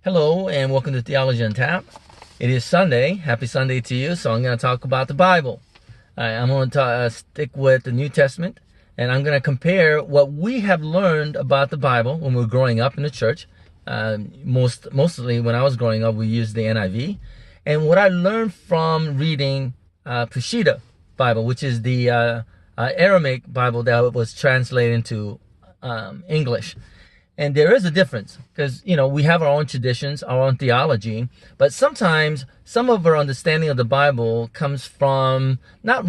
Hello and welcome to Theology on Tap. It is Sunday. Happy Sunday to you. So I'm going to talk about the Bible. I'm going to stick with the New Testament, and I'm going to compare what we have learned about the Bible when we were growing up in the church. Mostly when I was growing up, we used the NIV, and what I learned from reading Peshitta Bible, which is the Aramaic Bible that was translated into English. And there is a difference because, we have our own traditions, our own theology, but sometimes some of our understanding of the Bible comes from not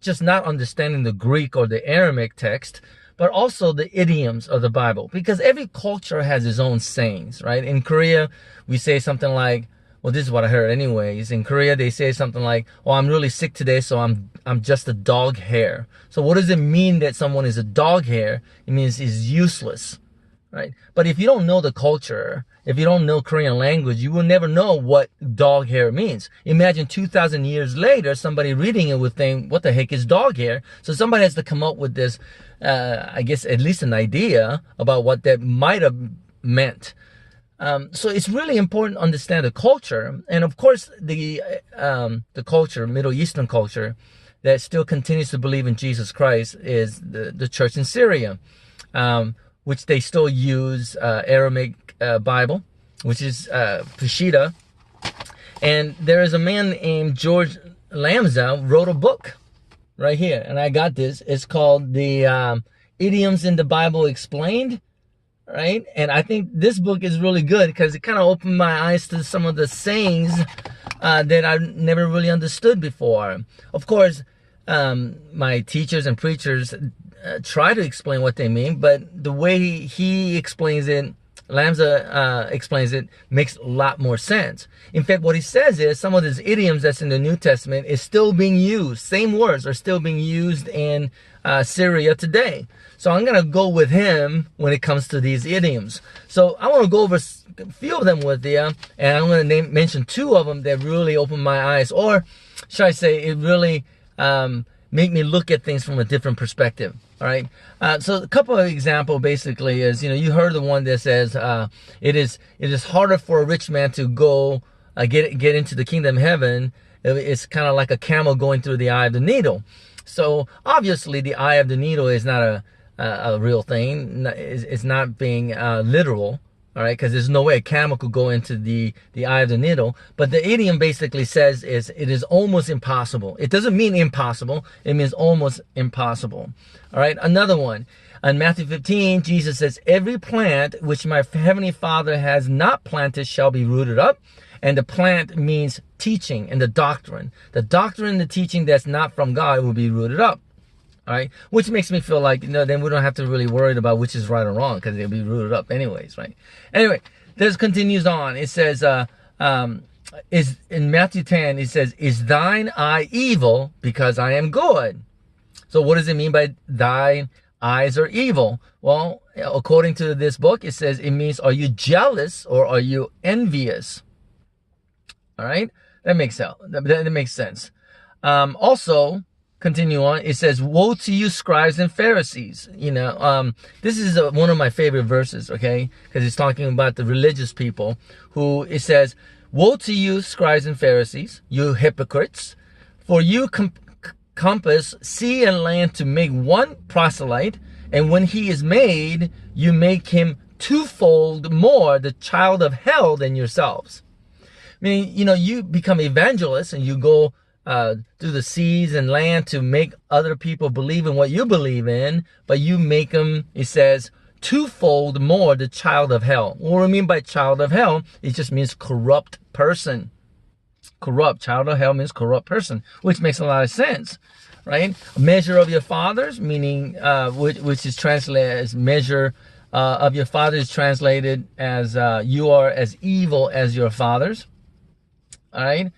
just not understanding the Greek or the Aramaic text, but also the idioms of the Bible, because every culture has its own sayings, right? In Korea, we say something like, well, this is what I heard anyways. In Korea, they say something like, oh, I'm really sick today, so I'm just a dog hair. So what does it mean that someone is a dog hair? It means he's useless, right? But if you don't know the culture, if you don't know Korean language, you will never know what dog hair means. Imagine 2,000 years later, somebody reading it would think, what the heck is dog hair? So somebody has to come up with this, I guess, at least an idea about what that might have meant. So it's really important to understand the culture, and of course the culture, Middle Eastern culture, that still continues to believe in Jesus Christ is the church in Syria, which they still use Aramaic Bible, which is Peshitta. And there is a man named George Lamza wrote a book right here, and I got this. It's called the Idioms in the Bible Explained. Right? And I think this book is really good because it kind of opened my eyes to some of the sayings that I never really understood before. Of course, my teachers and preachers try to explain what they mean, but the way he explains it, Lamza explains it, makes a lot more sense. In fact, what he says is some of these idioms that's in the New Testament is still being used. Same words are still being used in Syria today. So I'm going to go with him when it comes to these idioms. So I want to go over a few of them with you, and I'm going to mention two of them that really opened my eyes, or should I say it really made me look at things from a different perspective. All right. So a couple of examples basically is, you heard the one that says it is harder for a rich man to go get into the kingdom of heaven. It's kind of like a camel going through the eye of the needle. So obviously the eye of the needle is not a real thing. It's not being literal. All right, because there's no way a camel could go into the eye of the needle. But the idiom basically says it is almost impossible. It doesn't mean impossible. It means almost impossible. All right, another one. In Matthew 15, Jesus says, every plant which my heavenly Father has not planted shall be rooted up. And the plant means teaching and the doctrine. The doctrine, the teaching that's not from God will be rooted up. All right, which makes me feel like, then we don't have to really worry about which is right or wrong because they'll be rooted up anyways, right? Anyway, this continues on. It says, is in Matthew 10, it says, is thine eye evil because I am good? So what does it mean by thine eyes are evil? Well, according to this book, it says it means, are you jealous or are you envious? All right, that makes sense. That makes sense. Also, continue on. It says, woe to you, scribes and Pharisees. This is one of my favorite verses, okay? Because it's talking about the religious people who, it says, woe to you, scribes and Pharisees, you hypocrites, for you compass sea and land to make one proselyte, and when he is made, you make him twofold more the child of hell than yourselves. I mean, you become evangelists and you go through the seas and land to make other people believe in what you believe in, but you make them, it says, twofold more the child of hell. What do we mean by child of hell? It just means corrupt person. Corrupt. Child of hell means corrupt person, which makes a lot of sense, right? Measure of your fathers, meaning which is translated as measure of your fathers, translated as you are as evil as your fathers. All right.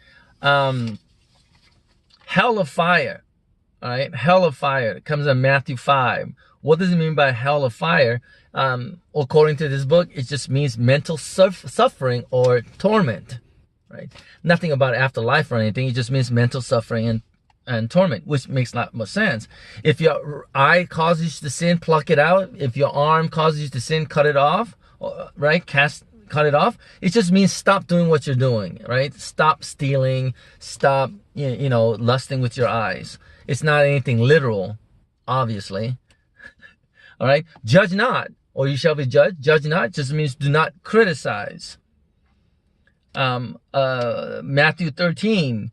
Hell of fire. All right. Hell of fire. It comes in Matthew 5. What does it mean by hell of fire? According to this book, it just means mental suffering or torment. Right. Nothing about afterlife or anything. It just means mental suffering and torment, which makes a lot more sense. If your eye causes you to sin, pluck it out. If your arm causes you to sin, cut it off. Right. Cast cut it off. It just means stop doing what you're doing, right? Stop stealing, stop, lusting with your eyes. It's not anything literal, obviously. All right? Judge not, or you shall be judged. Judge not just means do not criticize. Matthew 13,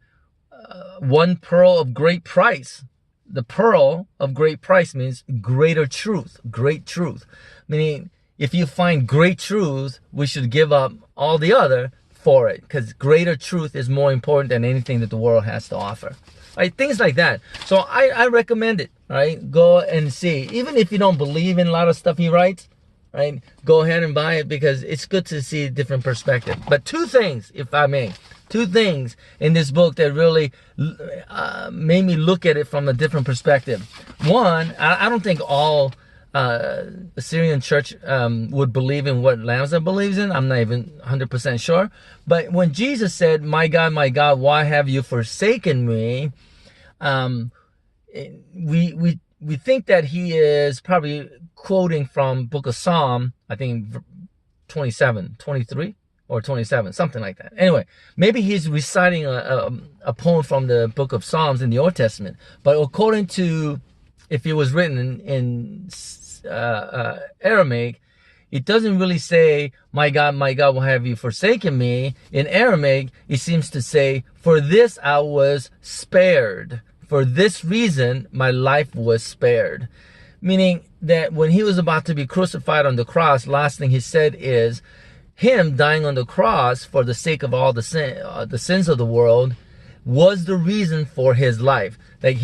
one pearl of great price. The pearl of great price means greater truth, great truth. Meaning, if you find great truth, we should give up all the other for it, because greater truth is more important than anything that the world has to offer. Right? Things like that. So I recommend it. Right? Go and see. Even if you don't believe in a lot of stuff he writes, right? Go ahead and buy it, because it's good to see a different perspective. But two things, if I may. Two things in this book that really made me look at it from a different perspective. One, I don't think all Assyrian church would believe in what Lamsa believes in. I'm not even 100% sure. But when Jesus said, my God, why have you forsaken me? We think that he is probably quoting from book of Psalm, I think 27, 23 or 27, something like that. Anyway, maybe he's reciting a poem from the book of Psalms in the Old Testament. But according to, if it was written in Aramaic, it doesn't really say, my God, why have you forsaken me? In Aramaic, it seems to say, for this I was spared. For this reason, my life was spared. Meaning that when he was about to be crucified on the cross, last thing he said is, him dying on the cross for the sake of all the sins of the world was the reason for his life. Like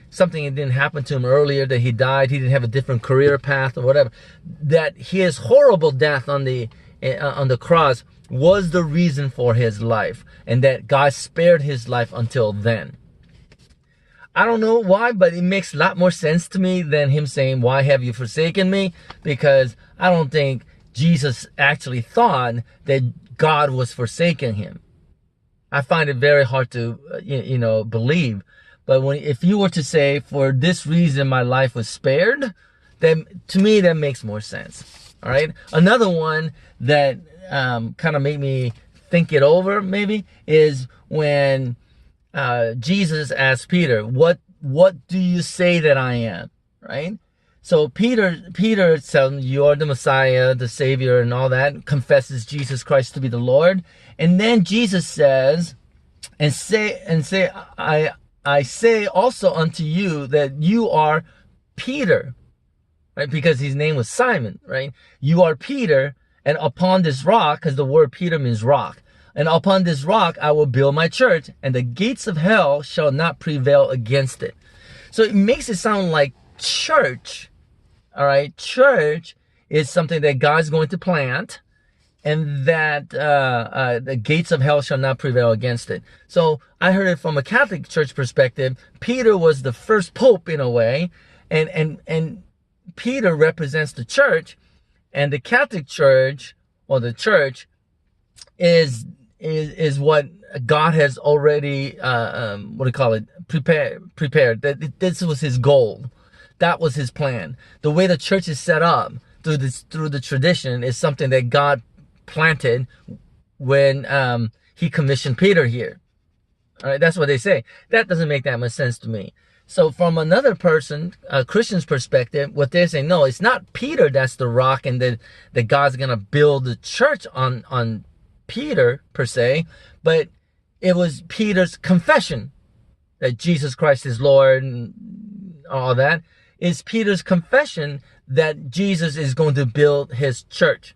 something didn't happen to him earlier, that he died, he didn't have a different career path or whatever. That his horrible death on the cross was the reason for his life, and that God spared his life until then. I don't know why, but it makes a lot more sense to me than him saying, why have you forsaken me? Because I don't think Jesus actually thought that God was forsaking him. I find it very hard to, believe. But if you were to say, for this reason my life was spared, then to me that makes more sense. All right. Another one that kind of made me think it over maybe is when Jesus asked Peter, what do you say that I am? Right? So Peter tells him, you are the Messiah, the Savior, and all that, confesses Jesus Christ to be the Lord. And then Jesus says, I say also unto you that you are Peter, right? Because his name was Simon, right? You are Peter, and upon this rock, because the word Peter means rock, and upon this rock I will build my church, and the gates of hell shall not prevail against it. So it makes it sound like church. All right, church is something that God's going to plant, and that the gates of hell shall not prevail against it. So I heard it from a Catholic church perspective. Peter was the first pope in a way, and Peter represents the church, and the Catholic Church, or the church, is what God has already prepared. That this was his goal. That was his plan. The way the church is set up through the tradition is something that God planted when he commissioned Peter here. All right, that's what they say. That doesn't make that much sense to me. So from another person, a Christian's perspective, what they're saying, no, it's not Peter that's the rock, and that God's gonna build the church on Peter per se, but it was Peter's confession that Jesus Christ is Lord and all that. It's Peter's confession that Jesus is going to build his church.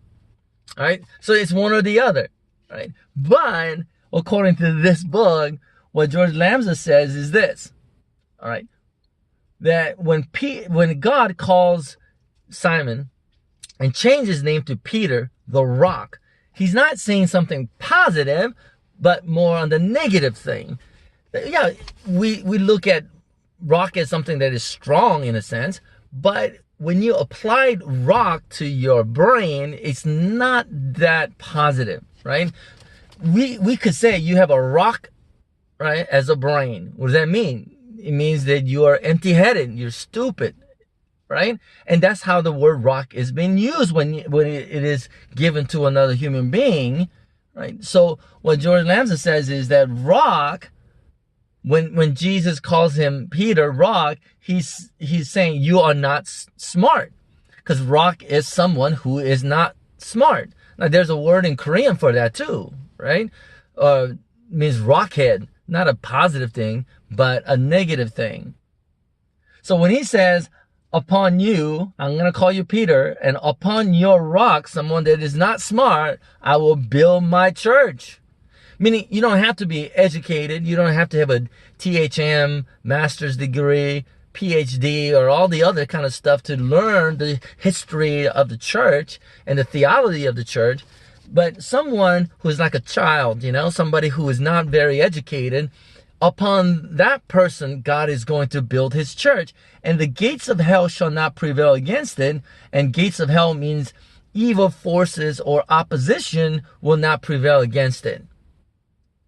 All right. So it's one or the other. Right. But according to this book, what George Lamsa says is this. All right. That when God calls Simon and changes his name to Peter, the rock, he's not saying something positive, but more on the negative thing. Yeah, we look at rock as something that is strong in a sense, but when you applied rock to your brain, it's not that positive, right? We could say you have a rock, right, as a brain. What does that mean? It means that you are empty-headed, you're stupid, right? And that's how the word rock is being used when it is given to another human being, right? So what George Lamsa says is that rock, when Jesus calls him Peter, rock, he's saying you are not smart, because rock is someone who is not smart. Now there's a word in Korean for that too, right? Means rockhead, not a positive thing, but a negative thing. So when he says, upon you, I'm going to call you Peter, and upon your rock, someone that is not smart, I will build my church. Meaning you don't have to be educated. You don't have to have a THM, master's degree, PhD, or all the other kind of stuff to learn the history of the church and the theology of the church. But someone who is like a child, somebody who is not very educated, upon that person, God is going to build his church. And the gates of hell shall not prevail against it. And gates of hell means evil forces or opposition will not prevail against it.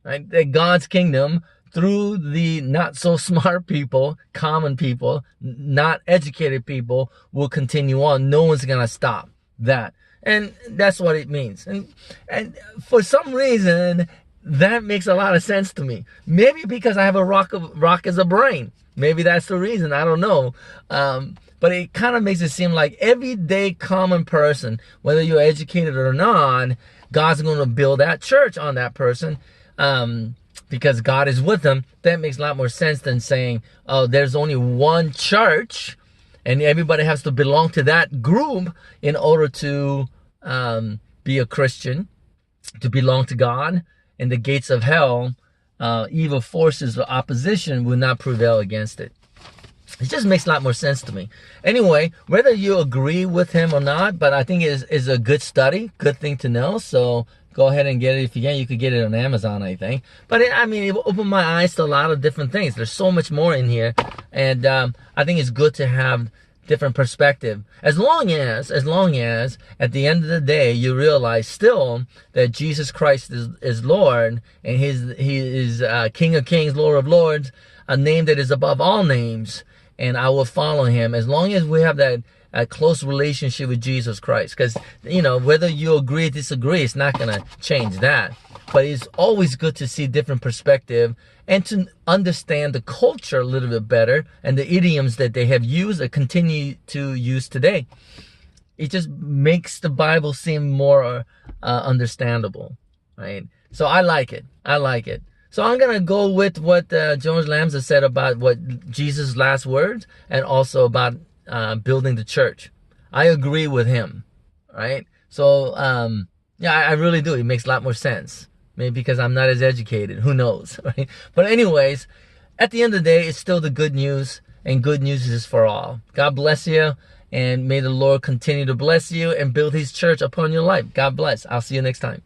Right? That God's kingdom, through the not so smart people, common people, not educated people, will continue on. No one's going to stop that. And that's what it means. And for some reason, that makes a lot of sense to me. Maybe because I have a rock as a brain. Maybe that's the reason. I don't know. But it kind of makes it seem like everyday common person, whether you're educated or not, God's going to build that church on that person. Because God is with them. That makes a lot more sense than saying, oh, there's only one church and everybody has to belong to that group in order to be a Christian, to belong to God. And the gates of hell, evil forces or opposition will not prevail against it. It just makes a lot more sense to me. Anyway, whether you agree with him or not, but I think it is a good study, good thing to know. So go ahead and get it. If you can, you could get it on Amazon, I think. But it opened my eyes to a lot of different things. There's so much more in here. And I think it's good to have different perspective. As long as at the end of the day, you realize still that Jesus Christ is Lord, and he is King of Kings, Lord of Lords, a name that is above all names, and I will follow him. As long as we have that a close relationship with Jesus Christ, because whether you agree or disagree, it's not going to change that. But it's always good to see different perspective and to understand the culture a little bit better and the idioms that they have used or continue to use today. It just makes the Bible seem more understandable, right? So I like it. So I'm going to go with what George Lamsa said about what Jesus' last words, and also about building the church. I agree with him, right? So, yeah, I really do. It makes a lot more sense. Maybe because I'm not as educated. Who knows, right? But anyways, at the end of the day, it's still the good news, and good news is for all. God bless you, and may the Lord continue to bless you and build his church upon your life. God bless. I'll see you next time.